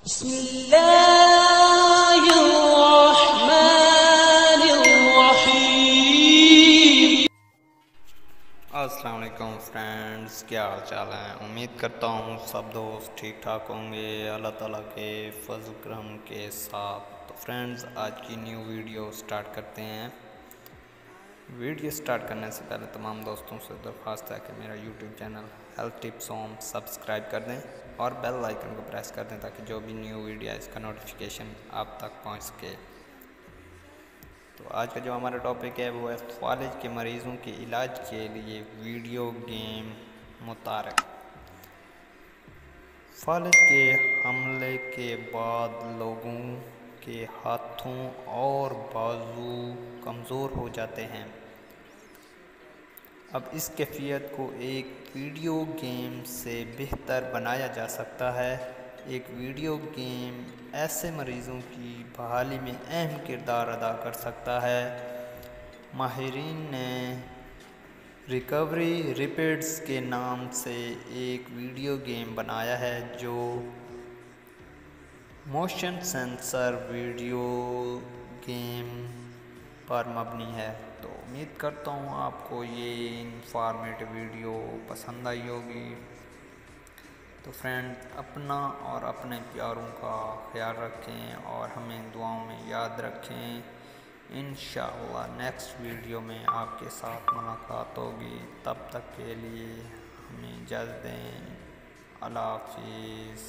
बिस्मिल्लाहिर्रहमानिर्रहीम। अस्सलाम वालेकुम फ्रेंड्स, क्या हाल चाल है। उम्मीद करता हूँ सब दोस्त ठीक ठाक होंगे अल्लाह ताला के फजल करम के साथ। तो फ्रेंड्स, आज की न्यू वीडियो स्टार्ट करते हैं। वीडियो स्टार्ट करने से पहले तमाम दोस्तों से दरख्वास्त है कि मेरा YouTube channel health tips home subscribe कर दें और बेल आइकन को प्रेस कर दें ताकि जो भी न्यू वीडियो है इसका नोटिफिकेशन आप तक पहुँच सके। तो आज का जो हमारा टॉपिक है वो है फालिज के मरीज़ों के इलाज के लिए वीडियो गेम मुतारक। फालिज के हमले के बाद लोगों के हाथों और बाजू कमज़ोर हो जाते हैं। अब इस कैफियत को एक वीडियो गेम से बेहतर बनाया जा सकता है। एक वीडियो गेम ऐसे मरीज़ों की बहाली में अहम किरदार अदा कर सकता है। माहिरीन ने रिकवरी रैपिड्स के नाम से एक वीडियो गेम बनाया है जो मोशन सेंसर वीडियो गेम पर मबनी है। तो उम्मीद करता हूँ आपको ये इंफॉर्मेटिव वीडियो पसंद आई होगी। तो फ्रेंड, अपना और अपने प्यारों का ख्याल रखें और हमें दुआओं में याद रखें। इंशाअल्लाह नेक्स्ट वीडियो में आपके साथ मुलाकात होगी। तब तक के लिए हमें इजाज़त दें। अल्लाह हाफिज़।